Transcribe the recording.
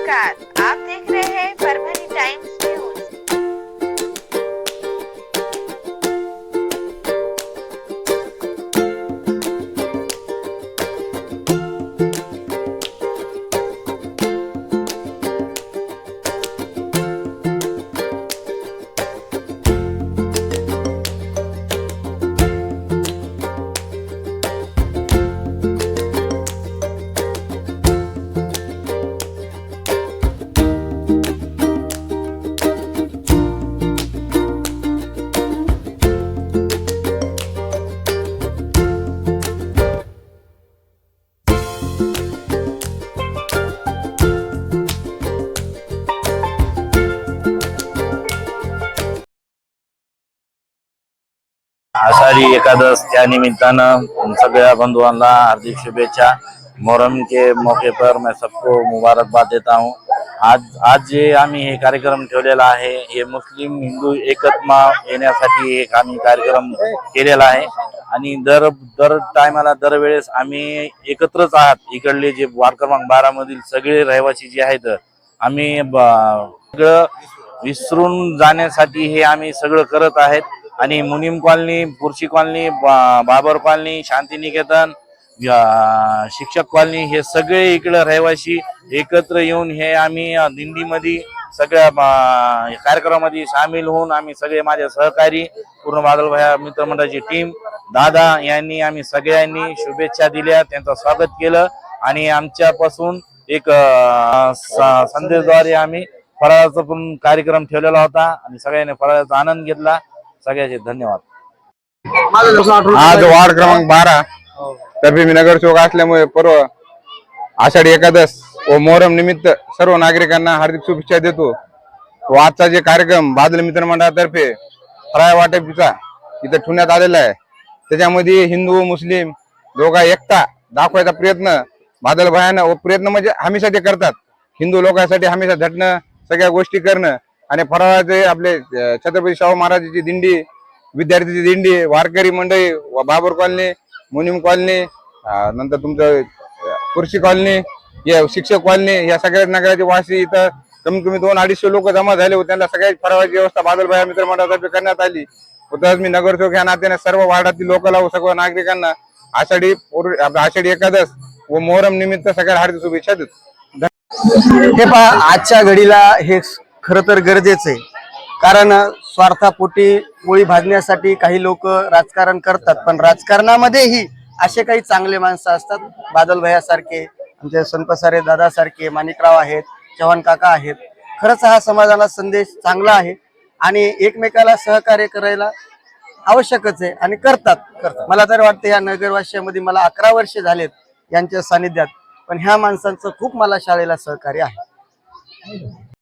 नमस्कार, आप देख रहे हैं परभणी टाइम्स न्यूज। आषाढ़ी एकादश त्या निमित्तानं सगळ्या बंधुओं हार्दिक शुभेच्छा। मोहर्रम के मौके पर मैं सबको मुबारकबाद देता हूँ। आज जे आम्ही हे कार्यक्रम ठेवलेला आहे हे मुस्लिम हिंदू एकत्मा येण्यासाठी एक आम्ही कार्यक्रम केलेला आहे आणि दर टायमाला दरवेळेस आम्ही एकत्रच आहात। इकडले जे वार्ड क्रमांक 12 मधील सगळे रहिवासी जे आहेत आम्ही सगळं विसरून जाण्यासाठी हे आम्ही सगळं करत आहेत आणि मुनीम कॉलनी, पुरशी कॉलनी, बाबर कॉलनी, शांती निकेतन, शिक्षक कॉलनी हे सगळे इकडे रहिवासी एकत्र येऊन हे आम्ही दिंडीमध्ये सगळ्या कार्यक्रमामध्ये सामील होऊन आम्ही सगळे माझे सहकारी पूर्ण बादल भैया मित्रमंडळाची टीम दादा यांनी आम्ही सगळ्यांनी शुभेच्छा दिल्या, त्यांचं स्वागत केलं आणि आमच्यापासून एक संदेशद्वारे आम्ही फराळाचा पण कार्यक्रम ठेवलेला होता आणि सगळ्यांनी फराळाचा आनंद घेतला। सगळ्याचे धन्यवाद। आज वार्ड क्रमांक 12 तर्फे मी नगर चौक असल्यामुळे पर्व आषाढी एकादश व मोहरम निमित्त सर्व नागरिकांना हार्दिक शुभेच्छा देतो। व आजचा जे कार्यक्रम बादल मित्र मंडळातर्फे फराळ वाटपीचा इथं ठेवण्यात आलेला आहे त्याच्यामध्ये हिंदू व मुस्लिम दोघा एकता दाखवायचा प्रयत्न बादल भयानं व प्रयत्न म्हणजे हमेशा ते करतात। हिंदू लोकांसाठी हमेशा झटणं, सगळ्या गोष्टी करणं आणि फराळाचे आपले छत्रपती शाहू महाराजांची दिंडी, विद्यार्थीची दिंडी, वारकरी मंडळी, बाबर कॉलनी, मुनीम कॉलनी, नंतर तुमचं पुरशी कॉलनी, या शिक्षक कॉलनी, या सगळ्या नगराचे वासी इथं कमीत कमी 200-250 लोक जमा झाले होते। त्यांना सगळ्या फराळाची व्यवस्था बादल भैया मित्र मंडळातर्फे करण्यात आली। तसंच मी नगर चौक या नात्याने सर्व वार्डातील लोकांना व सर्व नागरिकांना आषाढी एकादश व मोहरम निमित्त सगळ्या हार्दिक शुभेच्छा देतो। हे पहा, आजच्या घडीला हे खरं तर गरजेचं आहे, कारण स्वार्थापोटी पोळी भाजण्यासाठी काही लोक राजकारण करतात, पण राजकारणामध्येही असे काही चांगले माणसं असतात। बादल भैया सारखे, आमचे संतसारे दादा सारखे, माणिकराव आहेत, चव्हाण काका आहेत। खरंच हा समाजाला संदेश चांगला आहे आणि एकमेकाला सहकार्य करायला आवश्यकच आहे आणि करतात। मला तर वाटतं या नगरवासियामध्ये मला 11 वर्षे झालेत यांच्या सानिध्यात, पण ह्या माणसांचं खूप मला शाळेला सहकार्य आहे।